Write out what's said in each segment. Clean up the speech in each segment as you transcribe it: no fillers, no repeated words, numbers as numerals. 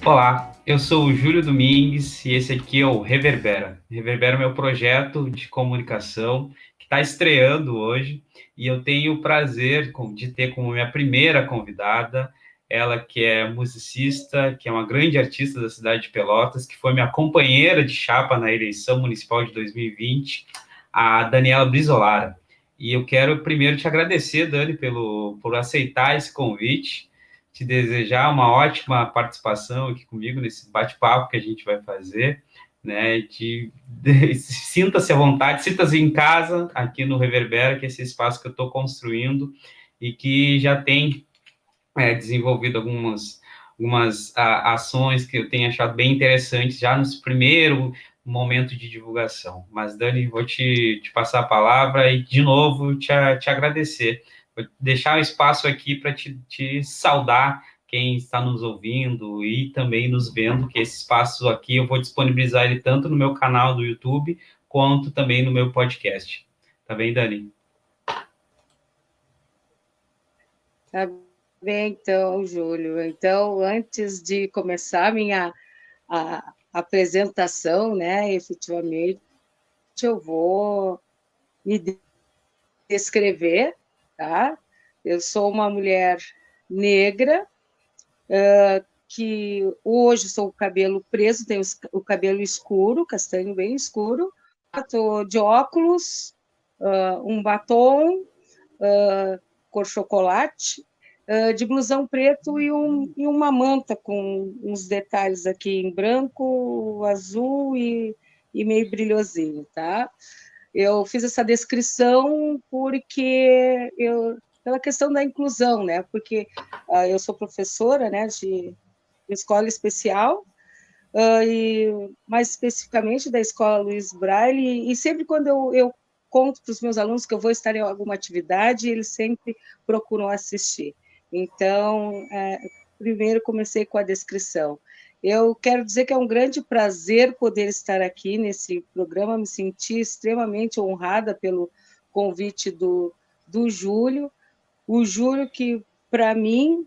Olá, eu sou o Júlio Domingues e esse aqui é o Reverbera. Reverbera é meu projeto de comunicação que está estreando hoje e eu tenho o prazer de ter como minha primeira convidada ela que é musicista, que é uma grande artista da cidade de Pelotas, que foi minha companheira de chapa na eleição municipal de 2020, a Daniela Brizolara. E eu quero primeiro te agradecer, Dani, por aceitar esse convite, te desejar uma ótima participação aqui comigo nesse bate-papo que a gente vai fazer, né? Sinta-se à vontade, sinta-se em casa aqui no Reverbera, que é esse espaço que eu estou construindo e que já tem desenvolvido algumas ações que eu tenho achado bem interessantes já nesse primeiro momento de divulgação. Mas, Dani, vou te passar a palavra e, de novo, te agradecer. Vou deixar um espaço aqui para te saudar quem está nos ouvindo e também nos vendo, que esse espaço aqui eu vou disponibilizar ele tanto no meu canal do YouTube, quanto também no meu podcast. Tá bem, Dani? Tá bem, então, Júlio. Então, antes de começar a apresentação, né, efetivamente, eu vou me descrever, tá? Eu sou uma mulher negra, que hoje sou o cabelo preso, tenho o cabelo escuro, castanho bem escuro, estou de óculos, um batom, cor chocolate, de blusão preto e uma manta com uns detalhes aqui em branco, azul e meio brilhosinho, tá? Eu fiz essa descrição pela questão da inclusão, né? Porque eu sou professora, né, de escola especial, e mais especificamente da escola Luiz Braille, e sempre quando eu conto para os meus alunos que eu vou estar em alguma atividade, eles sempre procuram assistir. Então, primeiro comecei com a descrição. Eu quero dizer que é um grande prazer poder estar aqui nesse programa, me senti extremamente honrada pelo convite do Júlio, o Júlio que, para mim,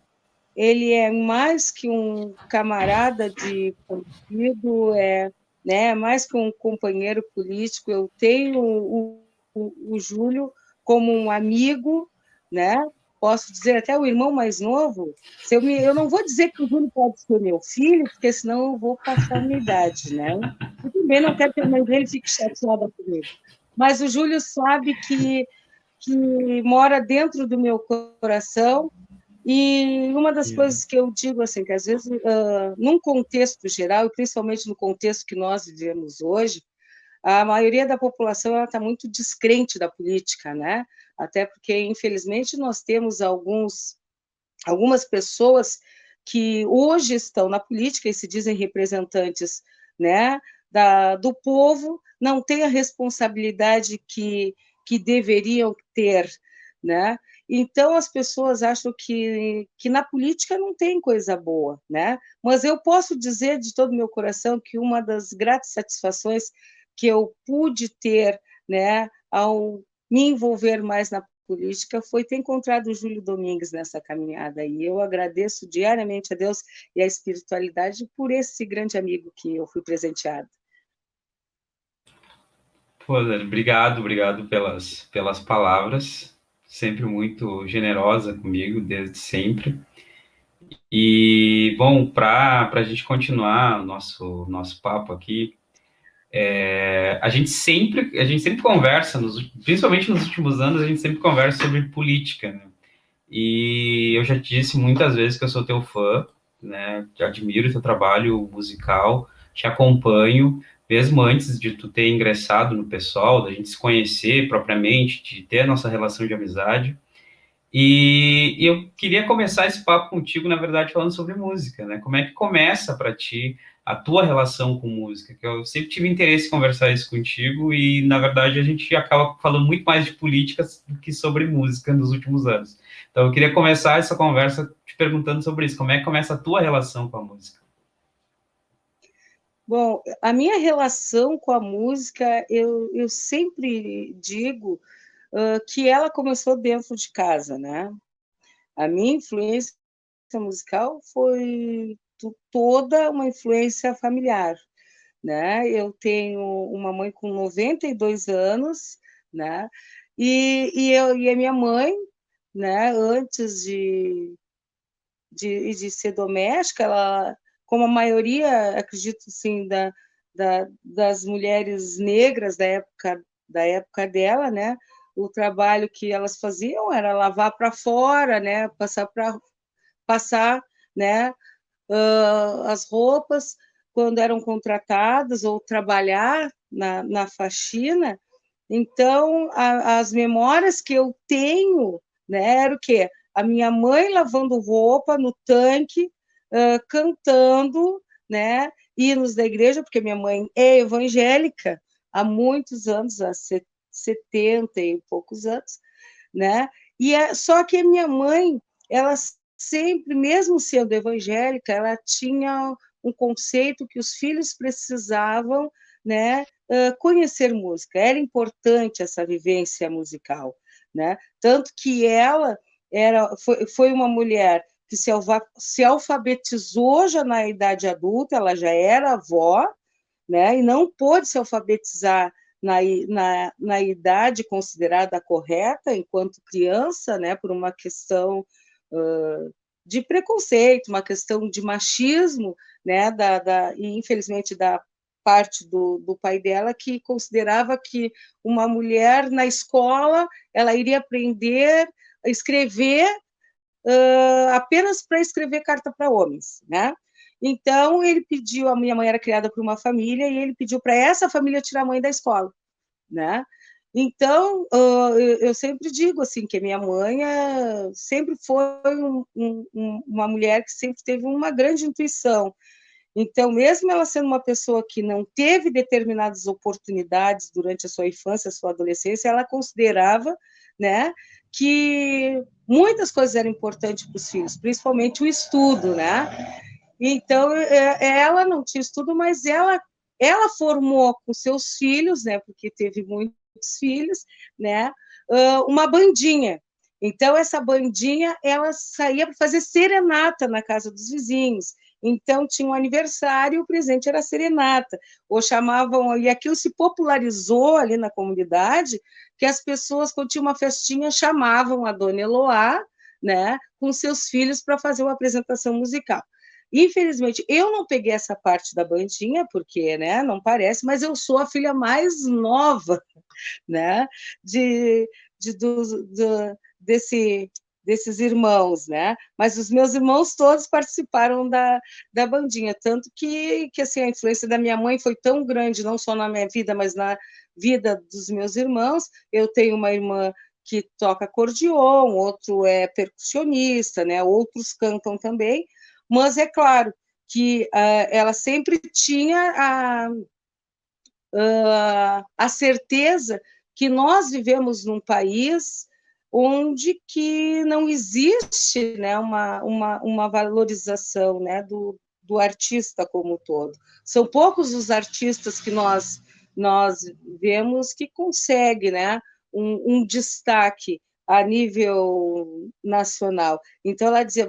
ele é mais que um camarada de partido, né, mais que um companheiro político. Eu tenho o Júlio como um amigo, né? Posso dizer até o irmão mais novo. Eu não vou dizer que o Júlio pode ser meu filho, porque senão eu vou passar a minha idade, né? Eu também não quero que a mãe dele fique chateada comigo. Mas o Júlio sabe que mora dentro do meu coração. E uma das coisas que eu digo assim, que às vezes, num contexto geral, e principalmente no contexto que nós vivemos hoje, a maioria da população está muito descrente da política, né? Até porque, infelizmente, nós temos algumas pessoas que hoje estão na política e se dizem representantes, né, do povo, não têm a responsabilidade que deveriam ter, né? Então, as pessoas acham que na política não tem coisa boa, né? Mas eu posso dizer de todo o meu coração que uma das gratas satisfações que eu pude ter, né, ao me envolver mais na política foi ter encontrado o Júlio Domingues nessa caminhada. E eu agradeço diariamente a Deus e a espiritualidade por esse grande amigo que eu fui presenteado. Pô, Dani, obrigado pelas palavras, sempre muito generosa comigo, desde sempre. E, bom, para a gente continuar o nosso papo aqui, a gente sempre conversa, principalmente nos últimos anos, a gente sempre conversa sobre política, né? E eu já te disse muitas vezes que eu sou teu fã, né? Te admiro teu trabalho musical, te acompanho, mesmo antes de tu ter ingressado no pessoal, da gente se conhecer propriamente, de ter a nossa relação de amizade. E eu queria começar esse papo contigo, na verdade, falando sobre música, né? Como é que começa para ti a tua relação com música? Que eu sempre tive interesse em conversar isso contigo e, na verdade, a gente acaba falando muito mais de política do que sobre música nos últimos anos. Então, eu queria começar essa conversa te perguntando sobre isso. Como é que começa a tua relação com a música? Bom, a minha relação com a música, eu sempre digo que ela começou dentro de casa, né? A minha influência musical foi toda uma influência familiar, né? Eu tenho uma mãe com 92 anos, né? E a minha mãe, né, antes de ser doméstica, ela, como a maioria, acredito, assim, das mulheres negras da época dela, né? O trabalho que elas faziam era lavar para fora, né? Passar, né? As roupas quando eram contratadas ou trabalhar na faxina. Então, as memórias que eu tenho, né, era o quê? A minha mãe lavando roupa no tanque, cantando, né, hinos da igreja, porque minha mãe é evangélica há muitos anos, há 70 e poucos anos, né? Só que a minha mãe, ela sempre, mesmo sendo evangélica, ela tinha um conceito que os filhos precisavam, né, conhecer música. Era importante essa vivência musical, né? Tanto que ela foi uma mulher que se alfabetizou já na idade adulta, ela já era avó, né? E não pôde se alfabetizar na idade considerada correta enquanto criança, né? Por uma questão de preconceito, uma questão de machismo, né? E infelizmente da parte do pai dela, que considerava que uma mulher na escola ela iria aprender a escrever apenas para escrever carta para homens, né? Então, ele pediu, a minha mãe era criada por uma família, e ele pediu para essa família tirar a mãe da escola, né? Então, eu sempre digo assim que a minha mãe sempre foi uma mulher que sempre teve uma grande intuição. Então, mesmo ela sendo uma pessoa que não teve determinadas oportunidades durante a sua infância, a sua adolescência, ela considerava, né, que muitas coisas eram importantes para os filhos, principalmente o estudo, né? Então, ela não tinha estudo, mas ela formou com seus filhos, né, porque teve muitos filhos, né, uma bandinha. Então, essa bandinha, ela saía para fazer serenata na casa dos vizinhos. Então, tinha um aniversário, o presente era serenata. Ou chamavam, e aquilo se popularizou ali na comunidade, que as pessoas, quando tinha uma festinha, chamavam a dona Eloá, né, com seus filhos para fazer uma apresentação musical. Infelizmente, eu não peguei essa parte da bandinha, porque, né, não parece, mas eu sou a filha mais nova, né, de, desse, desses irmãos, né? Mas os meus irmãos todos participaram da bandinha, tanto que assim, a influência da minha mãe foi tão grande, não só na minha vida, mas na vida dos meus irmãos. Eu tenho uma irmã que toca acordeon, outro é percussionista, né? Outros cantam também, mas é claro que ela sempre tinha a certeza que nós vivemos num país onde que não existe, né, uma valorização, né, do artista como um todo. São poucos os artistas que nós vemos que conseguem, né, um destaque a nível nacional. Então, ela dizia,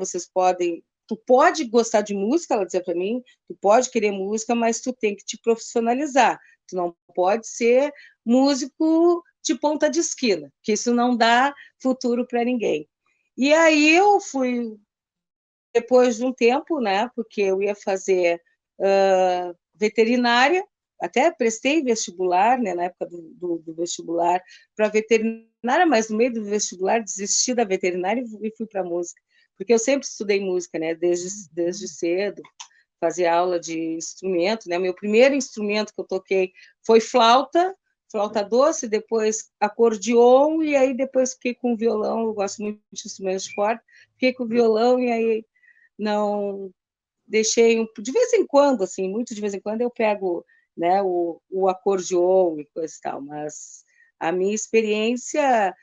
tu pode gostar de música, ela dizia para mim, tu pode querer música, mas tu tem que te profissionalizar. Tu não pode ser músico de ponta de esquina, que isso não dá futuro para ninguém. E aí eu fui, depois de um tempo, né, porque eu ia fazer veterinária, até prestei vestibular, né, na época do vestibular para veterinária, mas no meio do vestibular desisti da veterinária e fui para a música, porque eu sempre estudei música, né, desde cedo, fazia aula de instrumento, né? Meu primeiro instrumento que eu toquei foi flauta doce, depois acordeon, e aí depois fiquei com violão. Eu gosto muito de instrumentos de corda, fiquei com violão, e aí não deixei, de vez em quando, assim, muito de vez em quando eu pego, né, o acordeon e coisa e tal, mas a minha experiência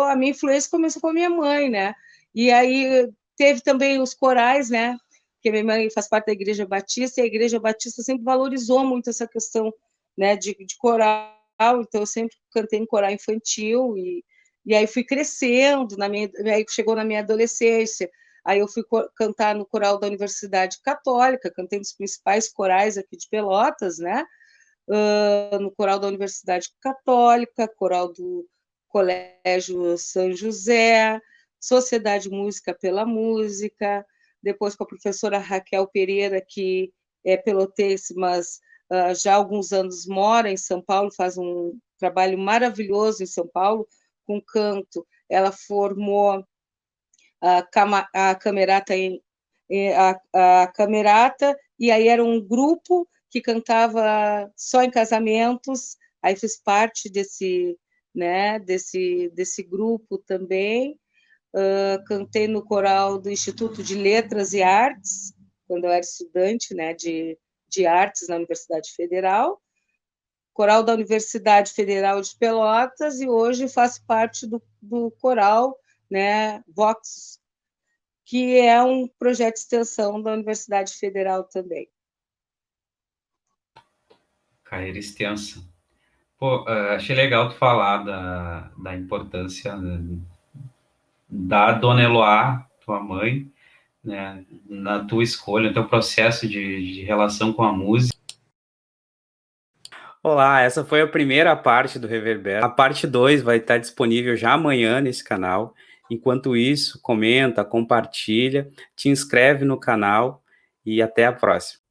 a minha influência começou com a minha mãe, né? E aí teve também os corais, né? Porque minha mãe faz parte da Igreja Batista, e a Igreja Batista sempre valorizou muito essa questão, né, de coral, então eu sempre cantei em coral infantil, e aí fui crescendo, aí chegou na minha adolescência, Aí eu fui cantar no coral da Universidade Católica, cantei nos principais corais aqui de Pelotas, né? No coral da Universidade Católica, coral do Colégio São José, Sociedade Música pela Música, depois com a professora Raquel Pereira, que é pelotense, mas já há alguns anos mora em São Paulo, faz um trabalho maravilhoso em São Paulo, com canto. Ela formou a Camerata a Camerata, e aí era um grupo que cantava só em casamentos, aí fiz parte desse grupo também. Cantei no coral do Instituto de Letras e Artes, quando eu era estudante, né, de artes na Universidade Federal, coral da Universidade Federal de Pelotas, e hoje faço parte do coral, né, Vox, que é um projeto de extensão da Universidade Federal também. Carreira extensa. Pô, achei legal tu falar da importância, né, da Dona Eloá, tua mãe, né, na tua escolha, no teu processo de relação com a música. Olá, essa foi a primeira parte do Reverbera. A parte 2 vai estar disponível já amanhã nesse canal. Enquanto isso, comenta, compartilha, te inscreve no canal e até a próxima.